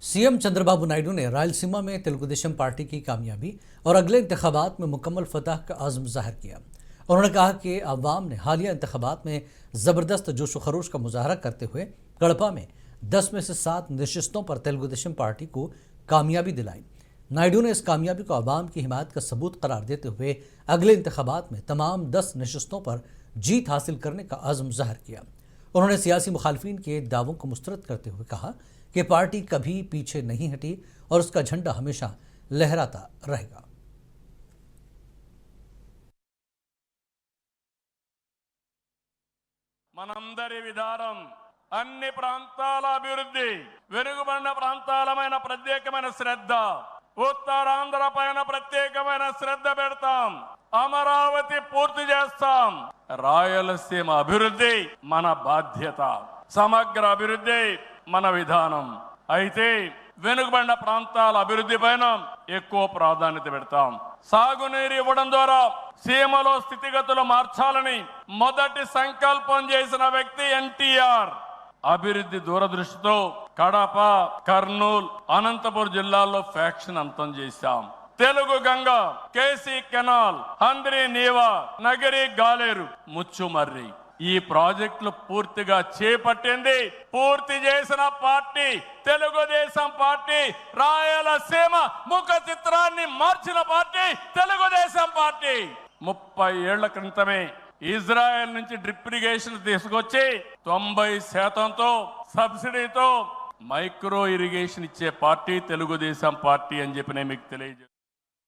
CM Chandrababu Naidu ने रायलसीमा में Telugu Desam party की कामयाबी और अगले इंतखाबात में मुकम्मल फतह का आज़म ज़ाहिर किया। उन्होंने कहा कि अवाम ने हालिया इंतखाबात में ज़बरदस्त जोश व खरोश का मुजाहरा करते हुए कड़पा में 10 में से 7 नशिस्तों पर तेलुगुदेशम पार्टी को कामयाबी दिलाई। नायडू ने इस कामयाबी को अवाम की हिमायत का सबूत करार देते हुए अगले इंतखाबात में तमाम 10 नशिस्तों पर जीत हासिल करने का आज़म ज़ाहिर किया। उन्होंने सियासी मुखालफिन के दावों को मुस्तरद करते हुए कहा कि पार्टी कभी पीछे नहीं हटी और उसका झंडा हमेशा लहराता रहेगा। మనందరి విధానం అన్ని ప్రాంతాల అభివృద్ధి వెనుకబడిన ప్రాంతాలమైన ప్రత్యేకమైన శ్రద్ధ ఉత్తరాంధ్ర పైన ప్రత్యేకమైన శ్రద్ధ పెడతాం అమరావతి పూర్తి చేస్తాం రాయలసీమ అభివృద్ధి మన బాధ్యత సమగ్ర అభివృద్ధి మన విధానం అయితే వెనుకబడిన ప్రాంతాల అభివృద్ధి పైన ఎక్కువ ప్రాధాన్యత పెడతాం సాగునీరు ఇవ్వడం ద్వారా సీమలో స్థితిగతులు మార్చాలని మొదటి సంకల్పం చేసిన వ్యక్తి ఎన్టీఆర్ అభివృద్ధి దూరదృష్టితో కడప కర్నూలు అనంతపురం జిల్లాల్లో ఫ్యాక్షన్ అంతం చేశాం తెలుగు గంగ కేసీ కెనాల్ హంద్రి నీవా నగరి గాలేరు ముచ్చుమర్రి ఈ ప్రాజెక్టులు పూర్తిగా చేపట్టింది పూర్తి చేసిన పార్టీ తెలుగుదేశం పార్టీ రాయలసీమ ముఖ చిత్రాన్ని మార్చిన పార్టీ తెలుగుదేశం పార్టీ 30 ఏళ్ల క్రితమే ఇజ్రాయెల్ నుంచి డ్రిప్ ఇరిగేషన్ తీసుకొచ్చి 90%తో సబ్సిడీతో మైక్రో ఇరిగేషన్ ఇచ్చే పార్టీ తెలుగుదేశం పార్టీ అని చెప్పి నేను మీకు తెలియజేస్తాను।